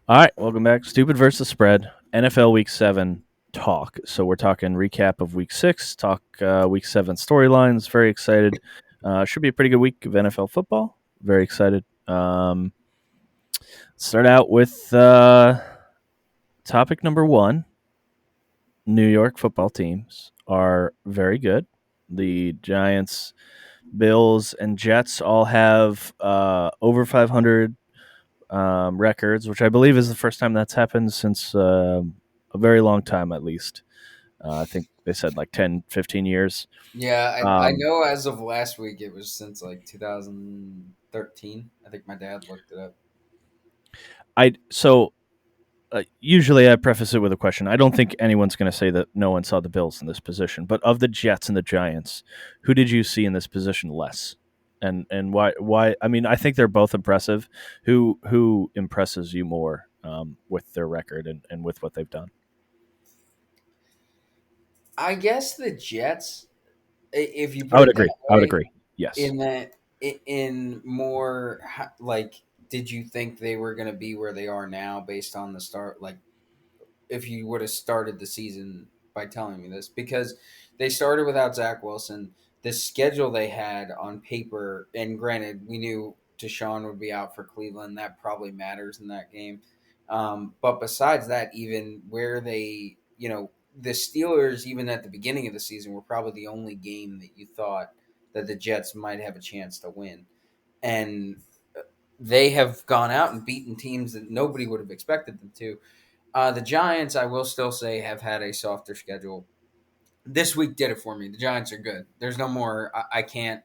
All right, welcome back. Stupid versus spread. NFL Week 7 talk. So we're talking recap of Week 6, talk Week 7 storylines. Very excited. Should be a pretty good week of NFL football. Very excited. Start out with topic number one. New York football teams are very good. The Giants, Bills, and Jets all have over 500 records, which I believe is the first time that's happened since a very long time, at least. I think they said like 10, 15 years. Yeah, I Um, know as of last week it was since like 2013. I think my dad looked it up. usually I preface it with a question. I don't think anyone's going to say that no one saw the Bills in this position, but of the Jets and the Giants, who did you see in this position less? And why? Why? I mean, I think they're both impressive. Who impresses you more with their record and with what they've done? I guess the Jets, if you I put would it that agree. I would way, agree. Yes. in that in more like, did you think they were going to be where they are now based on the start? Like, if you would have started the season by telling me this, because they started without Zach Wilson. The schedule they had on paper, and granted, we knew Deshaun would be out for Cleveland. That probably matters in that game. But besides that, even where they, the Steelers, even at the beginning of the season, were probably the only game that you thought that the Jets might have a chance to win. And they have gone out and beaten teams that nobody would have expected them to. The Giants, I will still say, have had a softer schedule. This week did it for me. The Giants are good. There's no more. I can't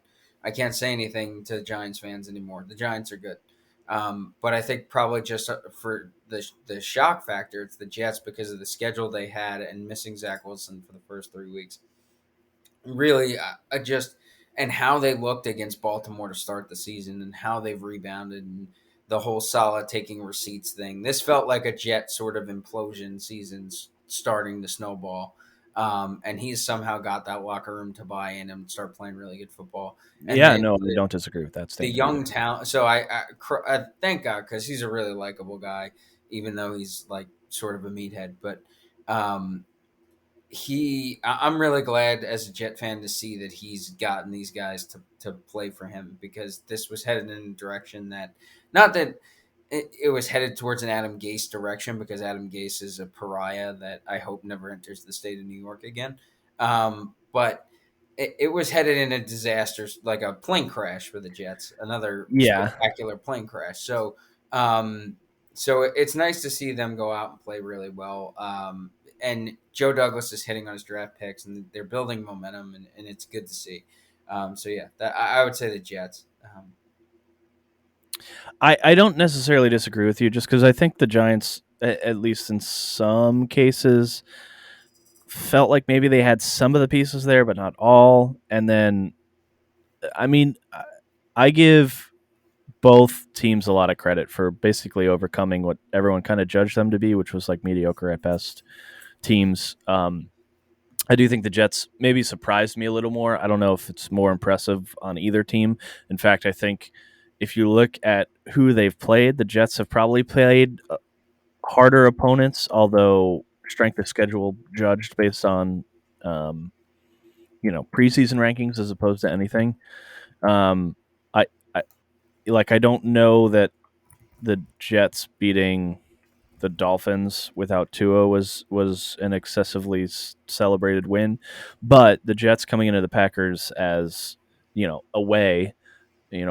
say anything to Giants fans anymore. The Giants are good. But I think probably just for the shock factor, it's the Jets because of the schedule they had and missing Zach Wilson for the first 3 weeks. Really, I just and how they looked against Baltimore to start the season and how they've rebounded and the whole Salah taking receipts thing. This felt like a Jet sort of implosion seasons starting to snowball. And he's somehow got that locker room to buy in and start playing really good football. And Yeah, then no, I don't disagree with that the statement either. young talent. So I thank God because he's a really likable guy, even though he's like sort of a meathead. But um, I'm really glad as a Jet fan to see that he's gotten these guys to play for him because this was headed in a direction that, not that it was headed towards an Adam Gase direction, because Adam Gase is a pariah that I hope never enters the state of New York again. But it was headed in a disaster, like a plane crash for the Jets, another Yeah, spectacular plane crash. Um, so it's nice to see them go out and play really well. And Joe Douglas is hitting on his draft picks, and they're building momentum, and it's good to see. So yeah, I would say the Jets. I don't necessarily disagree with you, just because I think the Giants, at least in some cases, felt like maybe they had some of the pieces there, but not all. And then, I mean, I give both teams a lot of credit for basically overcoming what everyone kind of judged them to be, which was like mediocre at best teams. I do think the Jets maybe surprised me a little more. I don't know if it's more impressive on either team. In fact, I think if you look at who they've played, the Jets have probably played harder opponents, although strength of schedule judged based on um, preseason rankings as opposed to anything. Um, I like I don't know that the Jets beating the Dolphins without Tua was an excessively celebrated win, but the Jets coming into the Packers as away,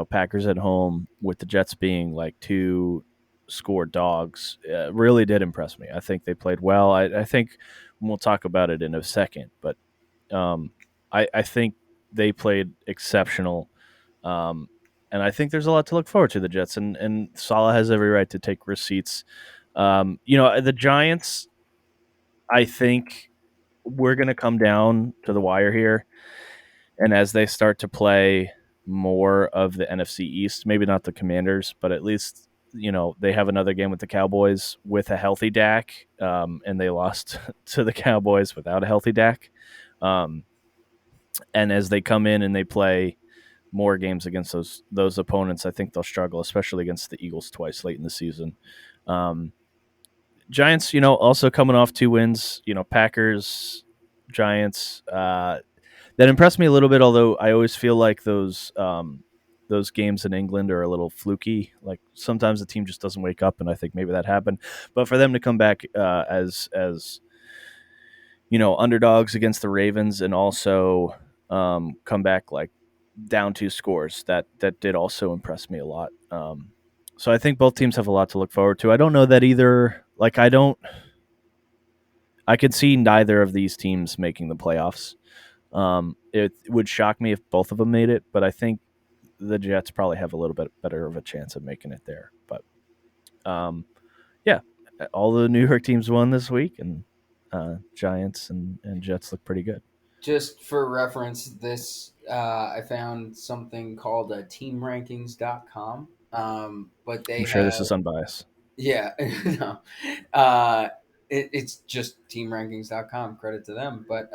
Packers at home with the Jets being like two score dogs really did impress me. I think they played well. I think we'll talk about it in a second, but um, I think they played exceptional. Um, and I think there's a lot to look forward to the Jets, and Salah has every right to take receipts. The Giants, I think we're going to come down to the wire here, and as they start to play more of the NFC East, maybe not the Commanders, but at least they have another game with the Cowboys with a healthy Dak, and they lost to the Cowboys without a healthy Dak. Um, and as they come in and they play more games against those opponents, I think they'll struggle, especially against the Eagles twice late in the season. Um, Giants, also coming off 2 wins. Packers, Giants. That impressed me a little bit. Although I always feel like those games in England are a little fluky. Like sometimes the team just doesn't wake up, and I think maybe that happened. But for them to come back as underdogs against the Ravens, and also come back like down 2 scores, that did also impress me a lot. So I think both teams have a lot to look forward to. I don't know that either. Like I could see neither of these teams making the playoffs. It would shock me if both of them made it, but I think the Jets probably have a little bit better of a chance of making it there. But um, yeah, all the New York teams won this week, and Giants and Jets look pretty good. Just for reference, this I found something called teamrankings.com. But I'm they sure have this is unbiased. yeah, no. Uh, it's just teamrankings.com. Credit to them. But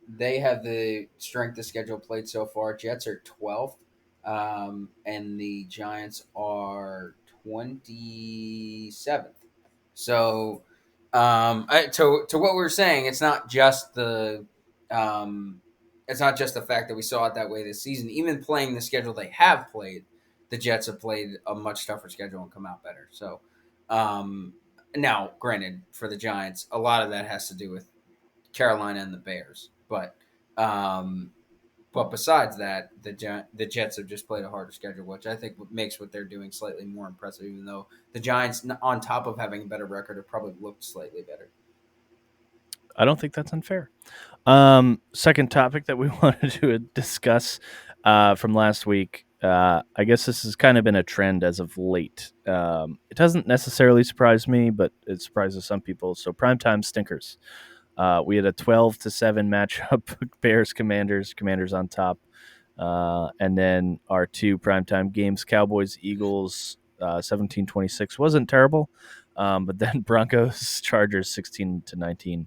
they have the strength of schedule played so far. Jets are 12th, and the Giants are 27th. So, to what we were saying, um, it's not just the fact that we saw it that way this season. Even playing the schedule they have played, the Jets have played a much tougher schedule and come out better. So, um, now, granted, for the Giants, a lot of that has to do with Carolina and the Bears, um, but besides that, the Jets have just played a harder schedule, which I think makes what they're doing slightly more impressive. Even though the Giants, on top of having a better record, have probably looked slightly better. I don't think that's unfair. Second topic that we wanted to discuss from last week. I guess this has kind of been a trend as of late. It doesn't necessarily surprise me, but it surprises some people. So primetime stinkers. We had a 12-7 matchup. Bears, Commanders on top, and then our two primetime games: Cowboys, Eagles. 17-26 wasn't terrible, but then Broncos, Chargers 16-19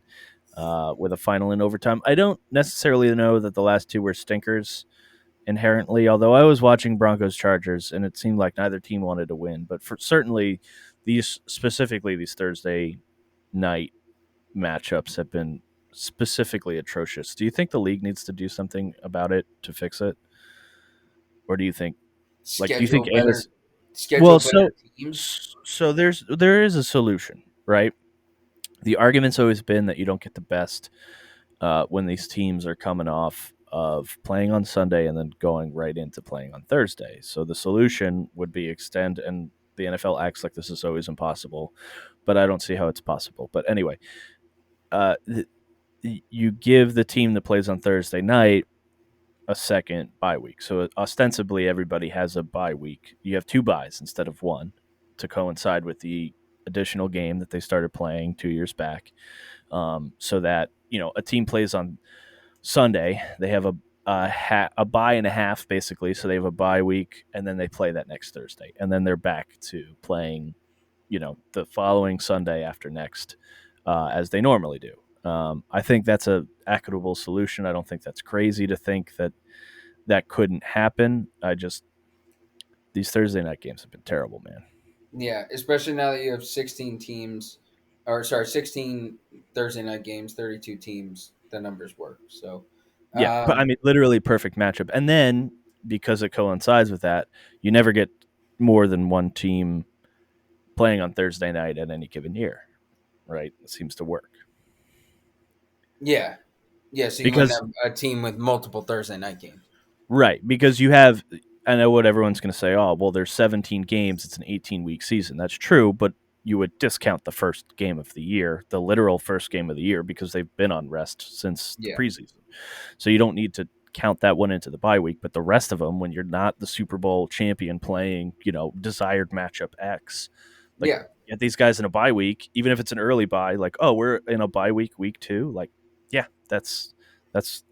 with a final in overtime. I don't necessarily know that the last two were stinkers inherently, although I was watching Broncos Chargers and it seemed like neither team wanted to win. But for certainly these Thursday night matchups have been specifically atrocious. Do you think the league needs to do something about it to fix it, or do you think Schedule better, Amos? schedule Well, better so teams. so there is a solution, right? The argument's always been that you don't get the best when these teams are coming off of playing on Sunday and then going right into playing on Thursday. So the solution would be extend, and the NFL acts like this is always impossible, but I don't see how it's possible. But anyway, uh, th- you give the team that plays on Thursday night a second bye week. So ostensibly, everybody has a bye week. You have two byes instead of one to coincide with the additional game that they started playing 2 years back. So that a team plays on Sunday, they have a bye and a half basically. So they have a bye week, and then they play that next Thursday, and then they're back to playing, the following Sunday after next, as they normally do. I think that's a equitable solution. I don't think that's crazy to think that that couldn't happen. These Thursday night games have been terrible, man. Yeah, especially now that you have 16 teams, or sorry, 16 Thursday night games, 32 teams. The numbers work. So, Yeah, but I um, mean, literally perfect matchup. And then because it coincides with that, you never get more than one team playing on Thursday night at any given year, right? It seems to work yeah, yeah. So you wouldn't because have a team with multiple Thursday night games. because you have. I know what everyone's going to say. Oh, well, there's 17 games. It's an 18-week season. That's true, but you would discount the first game of the year, the literal first game of the year, because they've been on rest since the Yeah, preseason. So you don't need to count that one into the bye week. But the rest of them, when you're not the Super Bowl champion playing, desired matchup X, like yeah. get these guys in a bye week, even if it's an early bye. Like, oh, we're in a bye week 2. Like, yeah, that's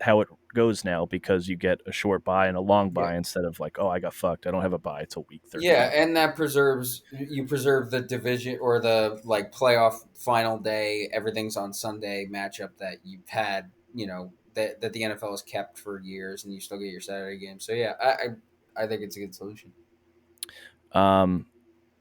how it goes now because you get a short bye and a long Yeah. bye instead of like, oh, I got fucked. I don't have a bye until week Yeah, 13. and that preserve the division or the like playoff final day. Everything's on Sunday matchup that you've had. That the NFL has kept for years, and you still get your Saturday game. So yeah, I think it's a good solution. Um,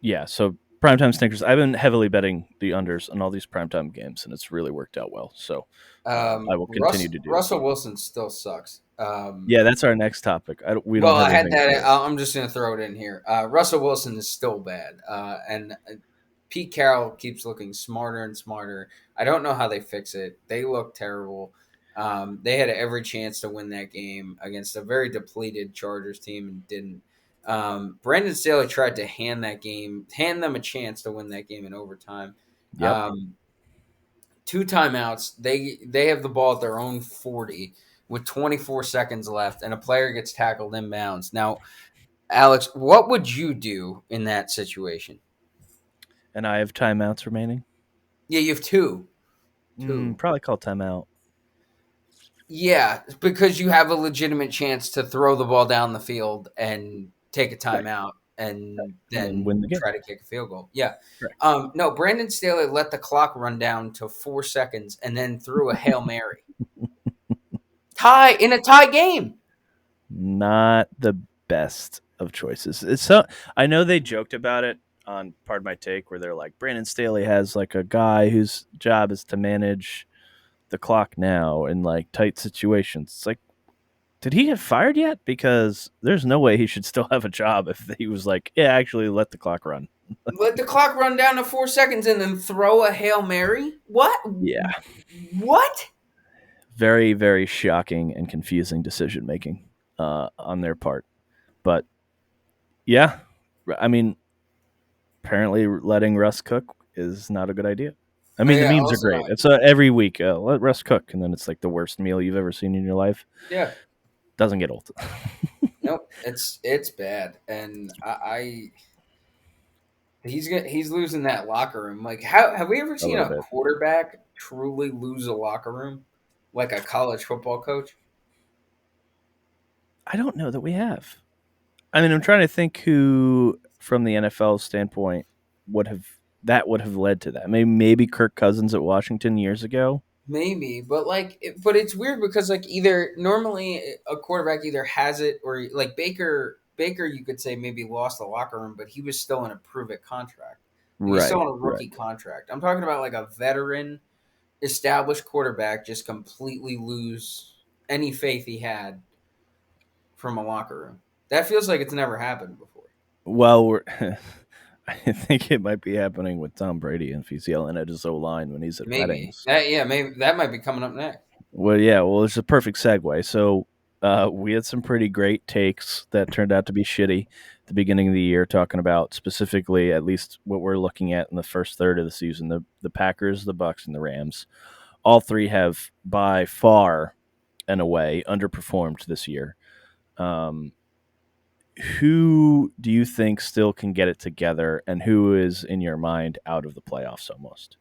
yeah. So primetime stinkers. I've been heavily betting the unders on all these primetime games, and it's really worked out well. So I will continue to do it. Russell Wilson still sucks. Yeah, that's our next topic. We don't Well, have I had anything else to that. do. I'm just going to throw it in here. Russell Wilson is still bad, and Pete Carroll keeps looking smarter and smarter. I don't know how they fix it. They look terrible. They had every chance to win that game against a very depleted Chargers team and didn't. Brandon Staley tried to hand them a chance to win that game in overtime. Yep. Two timeouts. They have the ball at their own 40 with 24 seconds left, and a player gets tackled inbounds. Now, Alex, what would you do in that situation? And I have timeouts remaining. Yeah, you have two. Probably call timeout. Yeah, because you have a legitimate chance to throw the ball down the field and take a Right. timeout and And then then win the game. try to kick a field goal. Yeah. Right. No, Brandon Staley let the clock run down to 4 seconds and then threw a Hail Mary. In a tie game. Not the best of choices. It's so I know they joked about it on Pardon My Take, where they're like Brandon Staley has like a guy whose job is to manage the clock now in like tight situations. It's like, did he get fired yet? Because there's no way he should still have a job if he was like, yeah, actually let the clock run. Let the clock run down to 4 seconds and then throw a Hail Mary? What? Yeah. What? Very, very shocking and confusing decision making on their part. But yeah, I mean, apparently letting Russ cook is not a good idea. I mean, the Yeah, memes are also great. not. It's every week, let Russ cook, and then it's like the worst meal you've ever seen in your life. Yeah. Doesn't get old. Nope. It's bad. And he's losing that locker room. Like, how have we ever A seen little a bit. quarterback truly lose a locker room like a college football coach? I don't know that we have. I mean, I'm trying to think who, from the NFL standpoint, would have would have led to that. Maybe Kirk Cousins at Washington years ago. Maybe, but but it's weird because like either normally a quarterback either has it or like Baker, you could say maybe lost the locker room, but he was still in a prove it contract. Like he's still Right. on a Right. rookie contract. I'm talking about like a veteran, established quarterback just completely lose any faith he had from a locker room. That feels like it's never happened before. Well, I think it might be happening with Tom Brady if he's yelling at his O line when he's at Maybe weddings. maybe that might be coming up next. Well, yeah. Well, it's a perfect segue. So we had some pretty great takes that turned out to be shitty at the beginning of the year, talking about specifically at least what we're looking at in the first third of the season: the Packers, the Bucks, and the Rams. All three have by far and away underperformed this year. Um, who do you think still can get it together, and who is in your mind out of the playoffs almost?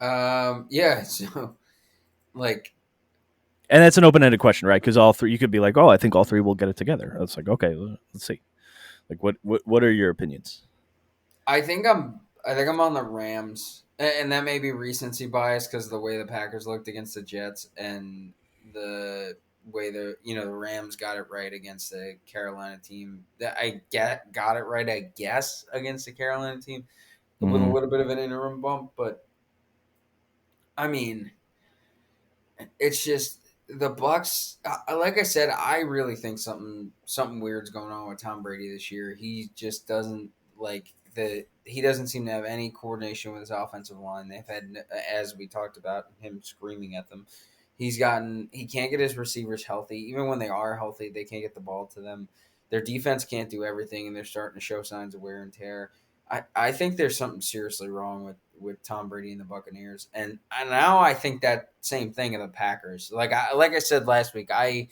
Yeah, so like And that's an open-ended question, right? Because all three, you could be like, "Oh, I think all three will get it together." It's like, okay, let's see. Like, what are your opinions? I think I'm on the Rams, and that may be recency bias because of the way the Packers looked against the Jets and the way the Rams got it right against the Carolina team. That I got it right, I guess, against the Carolina team with a Mm-hmm. little bit of an interim bump, but I mean, it's just the Bucks. Like I said, I really think something weird's going on with Tom Brady this year. He just doesn't he doesn't seem to have any coordination with his offensive line. They've had, as we talked about, him screaming at them. He can't get his receivers healthy. Even when they are healthy, they can't get the ball to them. Their defense can't do everything, and they're starting to show signs of wear and tear. I think there's something seriously wrong with Tom Brady and the Buccaneers, and now I think that same thing of the Packers. Like I said last week, I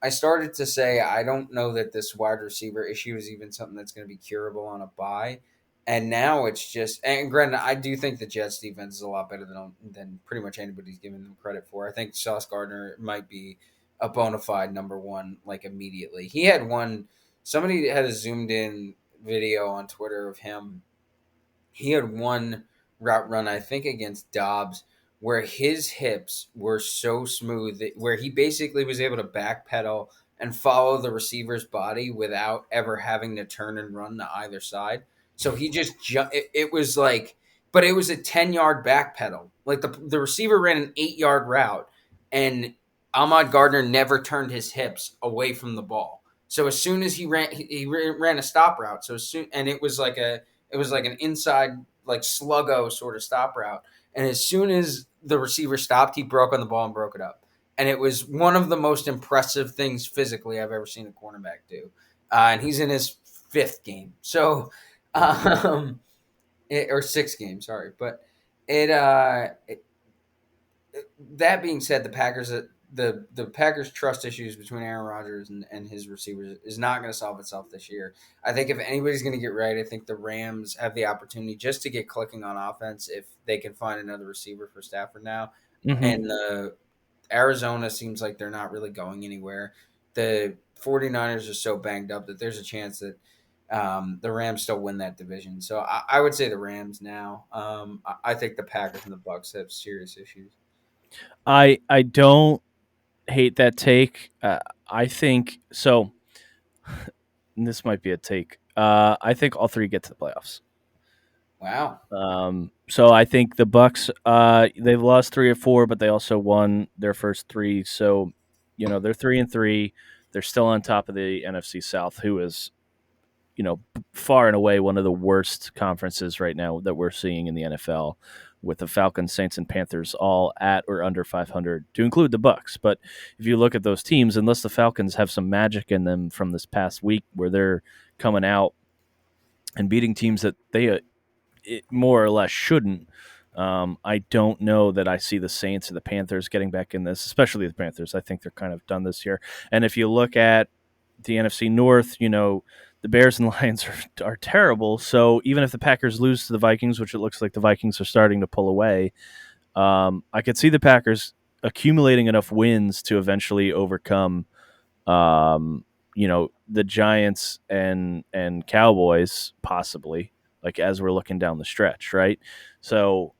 started to say I don't know that this wide receiver issue is even something that's going to be curable on a bye, and now it's just. And granted, I do think the Jets defense is a lot better than pretty much anybody's giving them credit for. I think Sauce Gardner might be a bona fide number one like immediately. He had one. Somebody had a zoomed in video on Twitter of him. He had one route run, I think, against Dobbs, where his hips were so smooth where he basically was able to backpedal and follow the receiver's body without ever having to turn and run to either side. So he just it was like, but it was a 10-yard back pedal. Like the receiver ran an 8-yard route, and Ahmad Gardner never turned his hips away from the ball. So as soon as he ran a stop route. So as soon and it was like an inside like sluggo sort of stop route. And as soon as the receiver stopped, he broke on the ball and broke it up. And it was one of the most impressive things physically I've ever seen a cornerback do. And he's in his fifth game. So um, or six games, sorry. But it, that being said, the Packers trust issues between Aaron Rodgers and his receivers is not going to solve itself this year. I think if anybody's going to get right, I think the Rams have the opportunity just to get clicking on offense if they can find another receiver for Stafford now. Mm-hmm. And Arizona seems like they're not really going anywhere. The 49ers are so banged up that there's a chance that the Rams still win that division. So I would say the Rams now. I think the Packers and the Bucks have serious issues. I don't hate that take. I think so. This might be a take. I think all three get to the playoffs. Wow. So I think the Bucks, they've lost 3 or 4, but they also won their first three. So, they're 3-3. They're still on top of the NFC South, who is, far and away one of the worst conferences right now that we're seeing in the NFL, with the Falcons, Saints, and Panthers all at or under 500, to include the Bucks. But if you look at those teams, unless the Falcons have some magic in them from this past week, where they're coming out and beating teams that they more or less shouldn't. I don't know that I see the Saints or the Panthers getting back in this, especially the Panthers. I think they're kind of done this year. And if you look at the NFC North, the Bears and Lions are terrible. So even if the Packers lose to the Vikings, which it looks like the Vikings are starting to pull away, I could see the Packers accumulating enough wins to eventually overcome, the Giants and Cowboys, possibly, like as we're looking down the stretch, right? So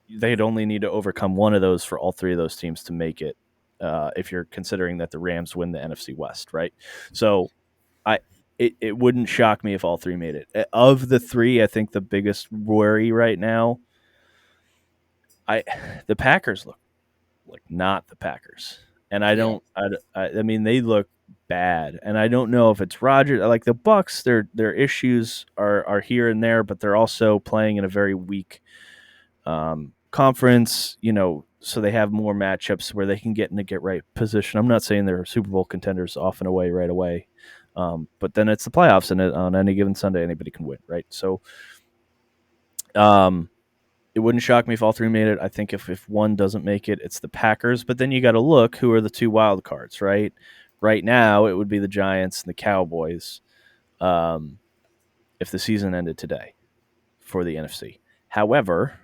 they'd only need to overcome one of those for all three of those teams to make it. If you're considering that the Rams win the NFC West, right? So it wouldn't shock me if all three made it. Of the three, I think the biggest worry right now, the Packers look like not the Packers, and I Yeah. don't. I mean, they look bad, and I don't know if it's Rodgers. Like the Bucks, their issues are here and there, but they're also playing in a very weak conference. So they have more matchups where they can get in a get right position. I'm not saying they're Super Bowl contenders off and away right away, but then it's the playoffs, and on any given Sunday, anybody can win, right? So, it wouldn't shock me if all three made it. I think if one doesn't make it, it's the Packers. But then you got to look who are the two wild cards, right? Right now, it would be the Giants and the Cowboys. If the season ended today for the NFC. However,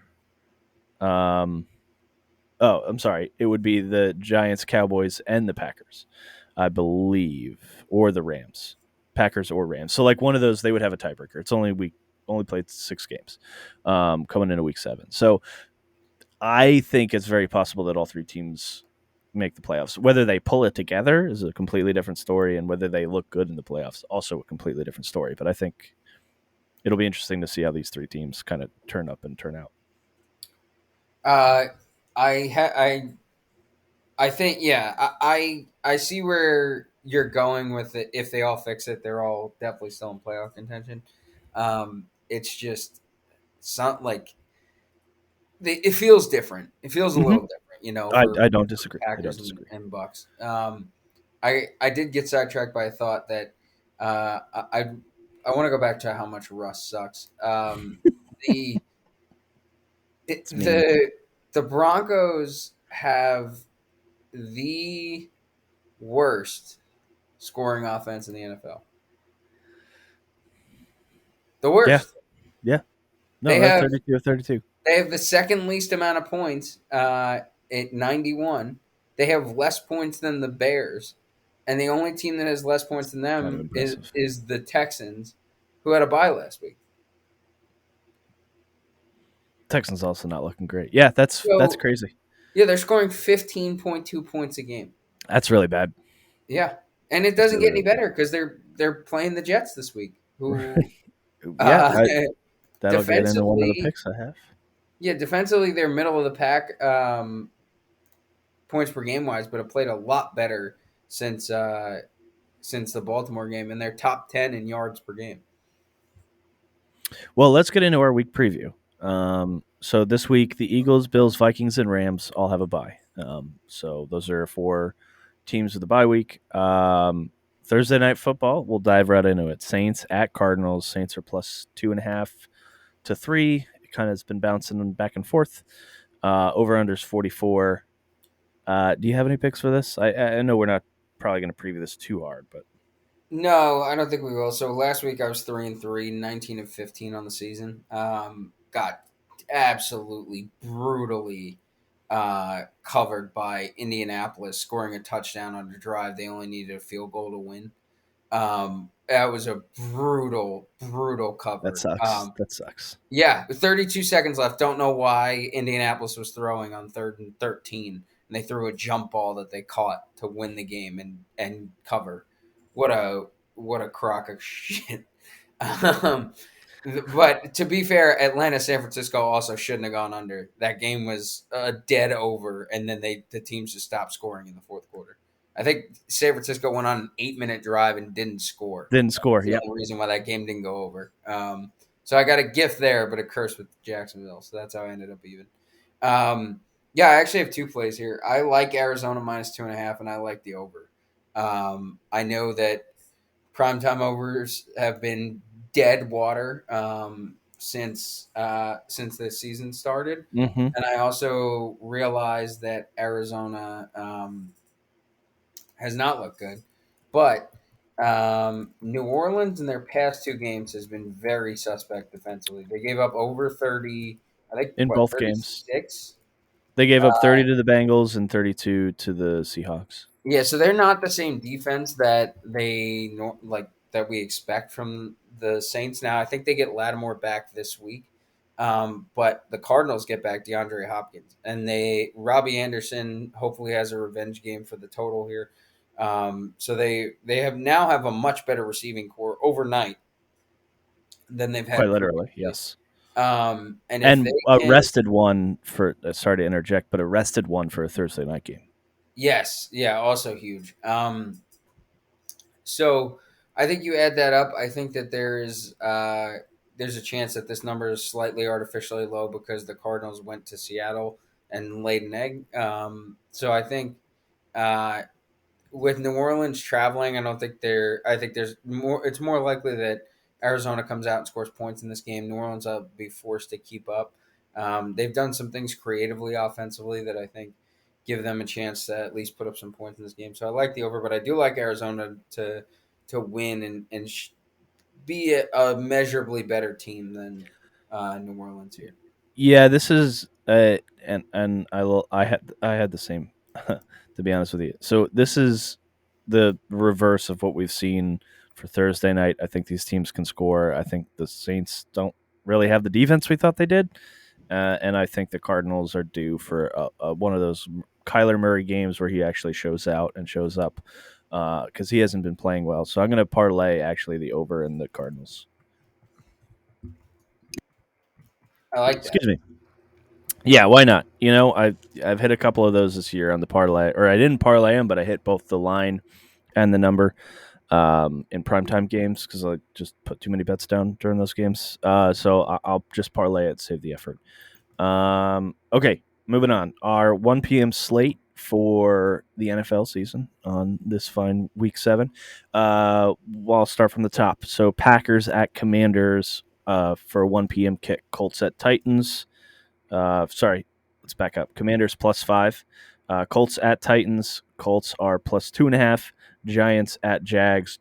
I'm sorry, it would be the Giants, Cowboys, and the Packers, I believe, or the Rams, Packers or Rams. So like one of those, they would have a tiebreaker. It's only played 6 games, coming into week 7. So I think it's very possible that all three teams make the playoffs. Whether they pull it together is a completely different story, and whether they look good in the playoffs also a completely different story. But I think it'll be interesting to see how these three teams kind of turn up and turn out. Uh, I think I see where you're going with it. If they all fix it, they're all definitely still in playoff contention. It's just some like it feels different. It feels a Mm-hmm. little different, for I don't disagree. I don't Packers disagree. and Bucks. I did get sidetracked by a thought that I want to go back to how much Russ sucks. The It's mean. the Broncos have the worst scoring offense in the NFL. The Yeah. worst. Yeah. No, They they're have 32 of 32. they have the second least amount of points at 91. They have less points than the Bears, and the only team that has less points than Kind of them is impressive. is the Texans, who had a bye last week. Texans also not looking great. Yeah, that's So crazy. yeah, they're scoring 15.2 points a game. That's really bad. Yeah, and it That's doesn't get really, any really bad. better because they're playing the Jets this week, who Right. Yeah, Uh, that'll get into one of the defensively, picks I have. yeah, defensively they're middle of the pack, points per game wise, but have played a lot better since since the Baltimore game, and they're top 10 in yards per game. Well, let's get into our week preview. So this week, the Eagles, Bills, Vikings, and Rams all have a bye. So those are four teams with the bye week. Thursday night football, we'll dive right into it. Saints at Cardinals. Saints are plus 2.5 to 3. It kind of has been bouncing back and forth. Over unders 44. Do you have any picks for this? I know we're not probably going to preview this too hard, but No, I don't think we will. So last week I was 3-3, 19 and 15 on the season. Got absolutely brutally covered by Indianapolis, scoring a touchdown on the drive. They only needed a field goal to win. That was a brutal that cover. sucks. That sucks. Yeah, with 32 seconds left. Don't know why Indianapolis was throwing on 3rd and 13, and they threw a jump ball that they caught to win the game and cover. What a crock of shit. Um, but to be fair, Atlanta, San Francisco also shouldn't have gone under. That game was dead over, and then the teams just stopped scoring in the fourth quarter. I think San Francisco went on an 8-minute drive and didn't score. Didn't score. That's the Yep. only reason why that game didn't go over. So I got a gift there, but a curse with Jacksonville. So that's how I ended up even. Yeah, I actually have two plays here. I like Arizona -2.5, and I like the over. I know that primetime overs have been dead water since the season started, Mm-hmm. and I also realized that Arizona has not looked good, but New Orleans in their past two games has been very suspect defensively. They gave up over 30, I think, In what, both games. 36? They gave up 30 to the Bengals and 32 to the Seahawks. Yeah, so they're not the same defense that that we expect from the Saints. Now, I think they get Lattimore back this week, but the Cardinals get back DeAndre Hopkins, and Robbie Anderson hopefully has a revenge game for the total here. So they have a much better receiving core overnight than they've Quite had literally, previously. yes. And if they And a can, rested one for, sorry to interject, but a rested one for a Thursday night game. yes, yeah, also huge. So I think you add that up. I think that there's a chance that this number is slightly artificially low because the Cardinals went to Seattle and laid an egg. So I think uh, with New Orleans traveling, I don't think they're. I think there's more. It's more likely that Arizona comes out and scores points in this game. New Orleans will be forced to keep up. They've done some things creatively, offensively that I think give them a chance to at least put up some points in this game. So I like the over, but I do like Arizona to win and be a measurably better team than New Orleans here. Yeah, this is and I had the same to be honest with you. So this is the reverse of what we've seen for Thursday night. I think these teams can score. I think the Saints don't really have the defense we thought they did. And I think the Cardinals are due for one of those Kyler Murray games where he actually shows out and shows up because he hasn't been playing well. So I'm going to parlay actually the over in the Cardinals. I like that. Excuse me. Yeah, why not? I've hit a couple of those this year on the parlay, or I didn't parlay them, but I hit both the line and the number in primetime games because I just put too many bets down during those games. So I'll just parlay it, save the effort. Okay, moving on. Our 1 p.m. slate for the NFL season on this fine week 7. Well, I'll start from the top. So Packers at Commanders for a 1 p.m. kick. Colts at Titans. Sorry, let's back up. Commanders +5. Colts at Titans. Colts are +2.5. Giants at Jags.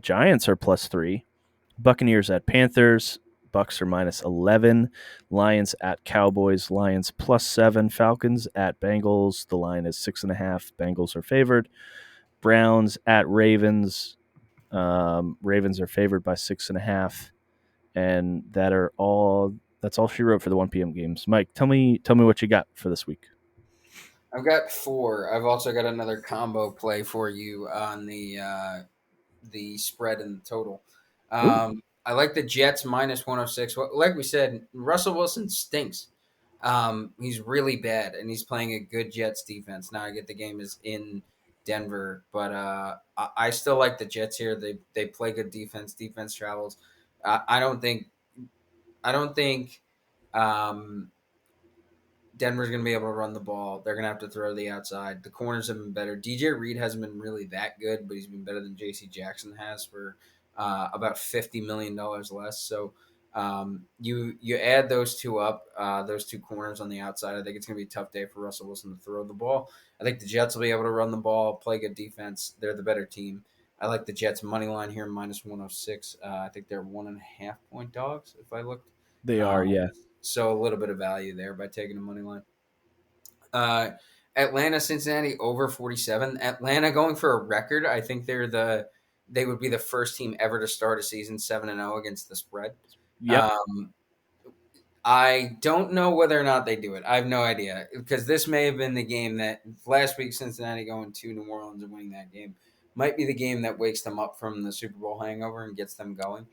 Giants are +3. Buccaneers at Panthers. Bucks are -11. Lions at Cowboys. Lions +7. Falcons at Bengals. The line is 6.5. Bengals are favored. Browns at Ravens. Ravens are favored by 6.5. And that's all she wrote for the 1 p.m. games. Mike, tell me what you got for this week. I've got four. I've also got another combo play for you on the spread and the total. Ooh. I like the Jets minus 106. Like we said, Russell Wilson stinks. He's really bad, and he's playing a good Jets defense. Now I get the game is in Denver, but I still like the Jets here. They play good defense. Defense travels. I don't think um, Denver's going to be able to run the ball. They're going to have to throw the outside. The corners have been better. DJ Reed hasn't been really that good, but he's been better than J.C. Jackson has for about $50 million less. So you add those two up, those two corners on the outside. I think it's going to be a tough day for Russell Wilson to throw the ball. I think the Jets will be able to run the ball, play good defense. They're the better team. I like the Jets money line here minus 106. I think they're 1.5 point dogs if I looked. They are, Um, yeah. so a little bit of value there by taking the money line. Uh, Atlanta, Cincinnati over 47. Atlanta going for a record. I think they would be the first team ever to start a season 7-0 against the spread. Yep. Um, I don't know whether or not they do it. I have no idea because this may have been the game that last week Cincinnati going to New Orleans and winning that game might be the game that wakes them up from the Super Bowl hangover and gets them going.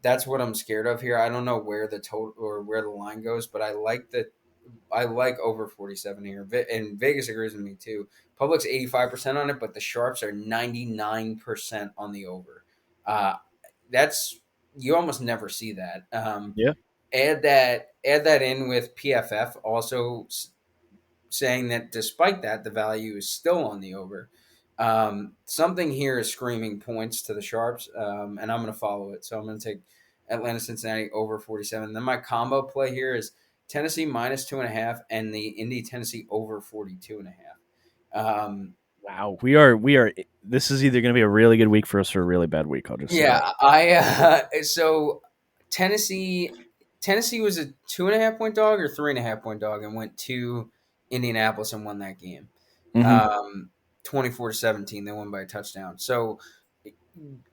That's what I'm scared of here. I don't know where the total or where the line goes, but I like over 47 here. And Vegas agrees with me too. Public's 85% on it, but the sharps are 99% on the over. Uh, that's you almost never see that. Yeah. Add that in with PFF also saying that despite that, the value is still on the over. Something here is screaming points to the sharps, and I'm going to follow it. So I'm going to take Atlanta Cincinnati over 47. Then my combo play here is Tennessee minus 2.5 and the Indy Tennessee over 42.5. Wow. We are this is either going to be a really good week for us or a really bad week, I'll just say that. Yeah, so Tennessee Tennessee was a 2.5 point dog or 3.5 point dog and went to Indianapolis and won that game. Mhm. Um, 24-17, they won by a touchdown. So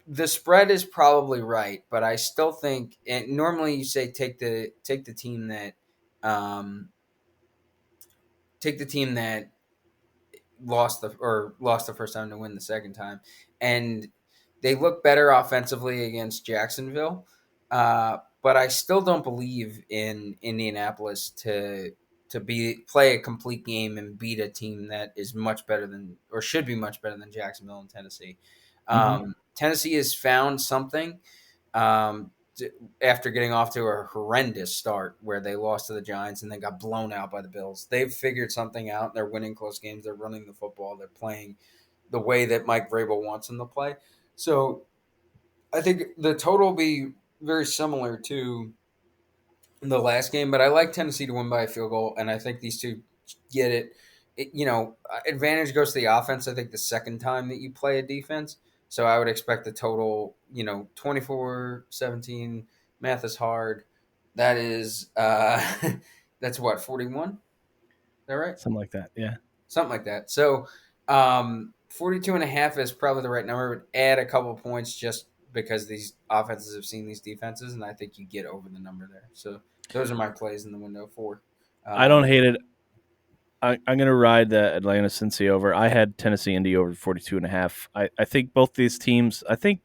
the spread is probably right, but I still think. And normally you say take the team that um, take the team that lost the first time to win the second time, and they look better offensively against Jacksonville. But I still don't believe in Indianapolis to play a complete game and beat a team that is much better than or should be much better than Jacksonville and Tennessee. Mhm. Tennessee has found something. Um, After getting off to a horrendous start where they lost to the Giants and then got blown out by the Bills. They've figured something out. They're winning close games. They're running the football. They're playing the way that Mike Vrabel wants them to play. So I think the total will be very similar to the last game, but I like Tennessee to win by a field goal, and I think these two get it. Advantage goes to the offense. I think the second time that you play a defense, so I would expect the total, 24-17. Math is hard. That is, that's what 41. Is that right? Something like that. Yeah. Something like that. So 42 and a half is probably the right number. Would add a couple points just because these offenses have seen these defenses, and I think you get over the number there. So those are my plays in the window for. I don't Um, hate it. I'm going to ride the Atlanta Cincy over. I had Tennessee Indy over 42.5. I think both these teams, I think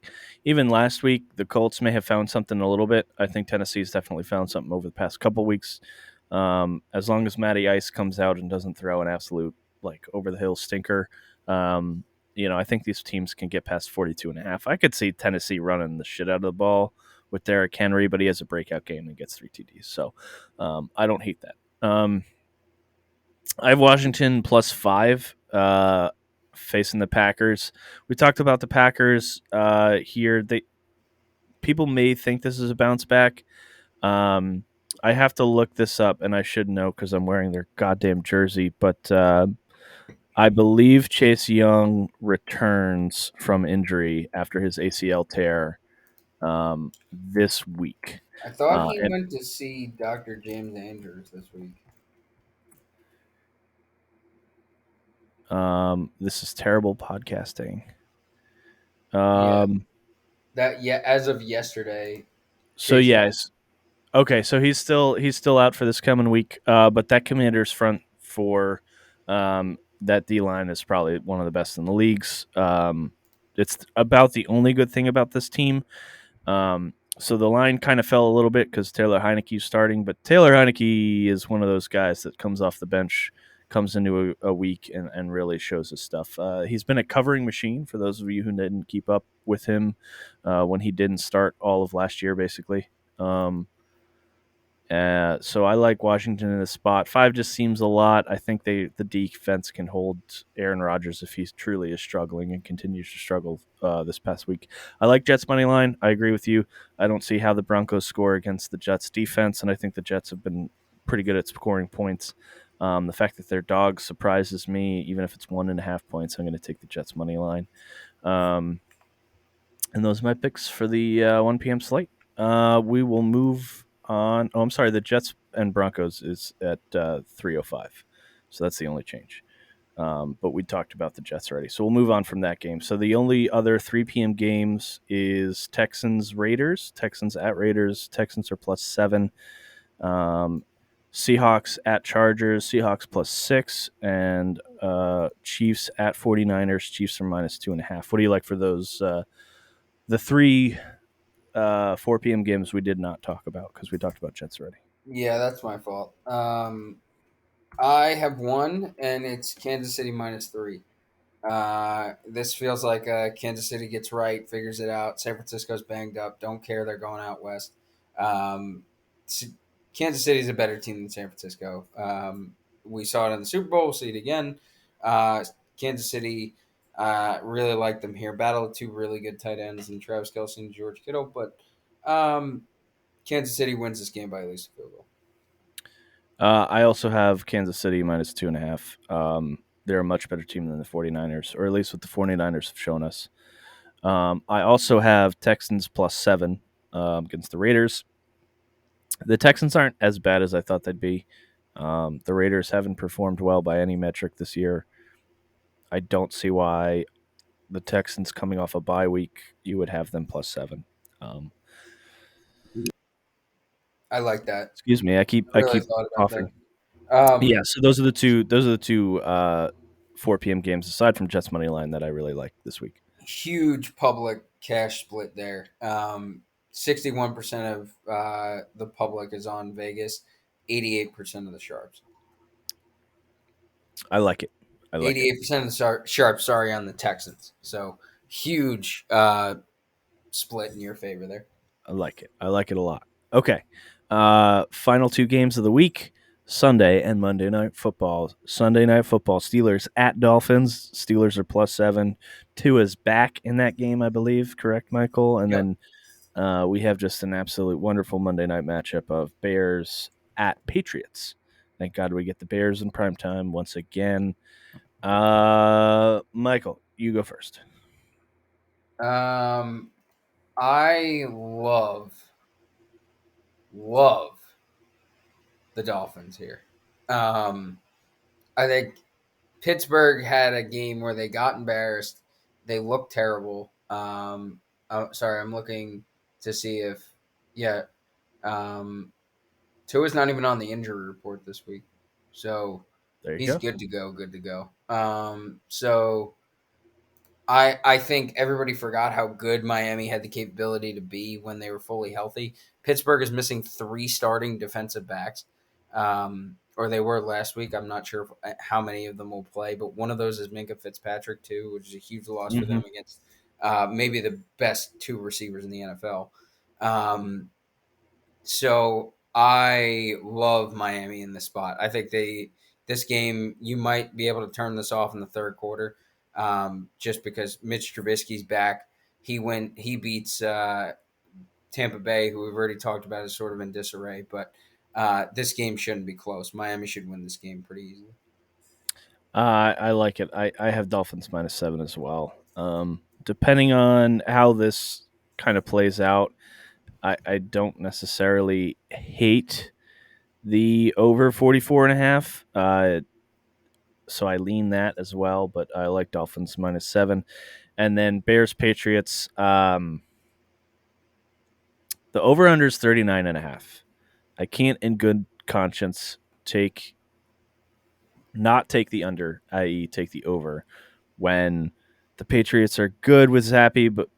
even last week, the Colts may have found something a little bit. I think Tennessee's definitely found something over the past couple weeks. As long as Matty Ice comes out and doesn't throw an absolute, like, over the hill stinker, I think these teams can get past 42.5. I could see Tennessee running the shit out of the ball with Derrick Henry, but he has a breakout game and gets 3 TDs. So I don't hate that. I have Washington +5 facing the Packers. We talked about the Packers here. People may think this is a bounce back. I have to look this up, and I should know because I'm wearing their goddamn jersey. But I believe Chase Young returns from injury after his ACL tear this week. I thought he And went to see Dr. James Andrews this week. This is terrible podcasting. Yeah, Um, as of yesterday, so Chase Young. yes, okay, so he's still out for this coming week. But that Commanders front for that D line is probably one of the best in the leagues. It's about the only good thing about this team. So the line kind of fell a little bit because Taylor Heineke's starting, but Taylor Heineke is one of those guys that comes off the bench, comes into a week, and really shows his stuff. He's been a covering machine for those of you who didn't keep up with him when he didn't start all of last year, basically. So I like Washington in this spot. 5 just seems a lot. I think the defense can hold Aaron Rodgers if he truly is struggling and continues to struggle this past week. I like Jets money line. I agree with you. I don't see how the Broncos score against the Jets defense, and I think the Jets have been pretty good at scoring points. The fact that their dog surprises me, even if it's 1.5 points, I'm going to take the Jets money line. And those are my picks for the 1 p.m. slate. We will move on. Oh, I'm sorry. The Jets and Broncos is at 3:05, so that's the only change. But we talked about the Jets already, so we'll move on from that game. So the only other 3 p.m. games is Texans Raiders. Texans at Raiders. Texans are +7. Seahawks at Chargers. Seahawks +6, and Chiefs at 49ers. Chiefs are -2.5. What do you like for those? The 4 p.m. games we did not talk about because we talked about Jets already. Yeah, that's my fault. I have one, and it's Kansas City -3. This feels like Kansas City gets right, figures it out. San Francisco's banged up. Don't care. They're going out west. Um, Kansas City's a better team than San Francisco. We saw it in the Super Bowl. We'll see it again. Kansas City, really like them here. Battle of 2 really good tight ends in Travis Kelce and George Kittle. But Kansas City wins this game by at least a field goal. I also have Kansas City -2.5. They're a much better team than the 49ers, or at least what the 49ers have shown us. I also have Texans +7 against the Raiders. The Texans aren't as bad as I thought they'd be. The Raiders haven't performed well by any metric this year. I don't see why the Texans coming off a bye week, you would have them +7. I like that. Excuse me, I I really keep thought about coughing. that. Yeah, so those are the two. Those are the two 4 p.m. games aside from Jets money line that I really like this week. Huge public cash split there. 61% of the public is on Vegas, 88% of the sharps. I like it. I like it. 88% of the sharps, sorry, on the Texans. So huge split in your favor there. I like it. I like it a lot. Okay. Final 2 games of the week. Sunday and Monday Night Football. Sunday Night Football, Steelers at Dolphins. Steelers are +7. Tua's back in that game, I believe. Correct, Michael? And Yep. then we have just an absolute wonderful Monday night matchup of Bears at Patriots. Thank God we get the Bears in primetime once again. Michael, you go first. I love the Dolphins here. I think Pittsburgh had a game where they got embarrassed. They looked terrible. Sorry, I'm looking to see if, yeah, Tua's not even on the injury report this week, so There you he's go. good to go. Good to go. So I think everybody forgot how good Miami had the capability to be when they were fully healthy. Pittsburgh is missing 3 starting defensive backs, or they were last week. I'm not sure how many of them will play, but one of those is Minka Fitzpatrick too, which is a huge loss for Mm-hmm. them against maybe the best 2 receivers in the NFL. So I love Miami in this spot. I think this game you might be able to turn this off in the third quarter, just because Mitch Trubisky's back. He beats Tampa Bay, who we've already talked about is sort of in disarray, but this game shouldn't be close. Miami should win this game pretty easily. I like it. I have Dolphins -7 as well. Depending on how this kind of plays out, I don't necessarily hate the over 44.5. So I lean that as well, but I like Dolphins -7. And then Bears Patriots. The over under is 39.5. I can't in good conscience not take the under, i.e., take the over when the Patriots are good with Zappy, but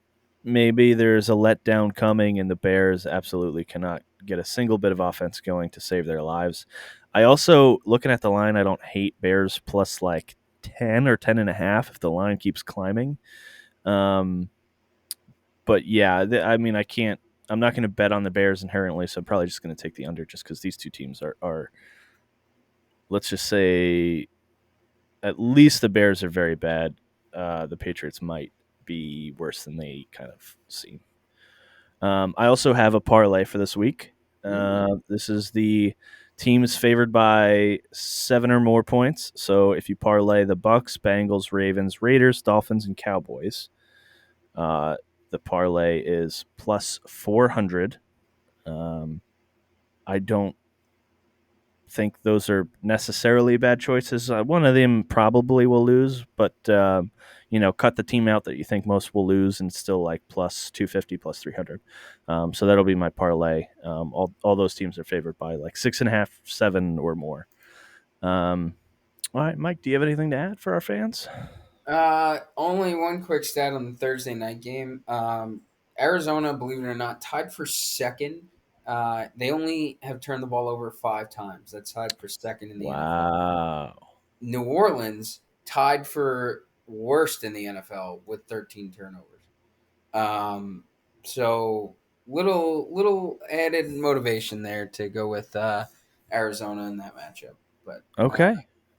maybe there's a letdown coming, and the Bears absolutely cannot get a single bit of offense going to save their lives. I also, looking at the line, I don't hate Bears plus like 10 or 10.5 if the line keeps climbing. Um, but yeah, I mean, I can't. I'm not going to bet on the Bears inherently, so I'm probably just going to take the under, just because these two teams are, let's just say, at least the Bears are very bad. The Patriots might be worse than they kind of seem. I also have a parlay for this week. Ooh. This is the teams favored by 7 or more points. So if you parlay the Bucks, Bengals, Ravens, Raiders, Dolphins, and Cowboys, uh, the parlay is plus 400. I don't think those are necessarily bad choices. One of them probably will lose, but cut the team out that you think most will lose, and still like plus 250, plus 300. So that'll be my parlay. All those teams are favored by like 6.5, 7 or more. All right, Mike, do you have anything to add for our fans? Only one quick stat on the Thursday night game. Arizona, believe it or not, tied for second. They only have turned the ball over 5 times. That's tied for second in the NFL. Wow. New Orleans tied for worst in the NFL with 13 turnovers. Um, so little added motivation there to go with Arizona in that matchup. But Okay.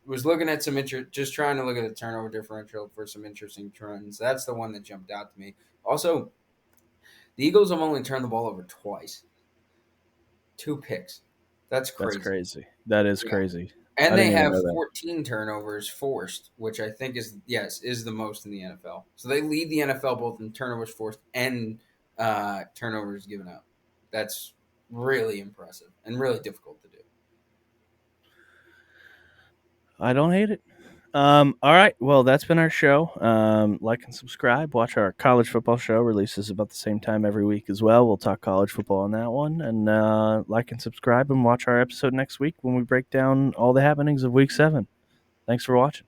was looking at some just trying to look at the turnover differential for some interesting trends. That's the one that jumped out to me. Also, the Eagles have only turned the ball over twice, 2 picks. That's That's crazy. crazy. That is Yeah, crazy. I and they didn't even have know that. 14 turnovers forced, which I think is the most in the NFL. So they lead the NFL both in turnovers forced and turnovers given up. That's really impressive and really difficult to do. I don't hate it. All right. Well, that's been our show. Like and subscribe. Watch our college football show. Releases about the same time every week as well. We'll talk college football on that one. And like and subscribe and watch our episode next week when we break down all the happenings of week 7. Thanks for watching.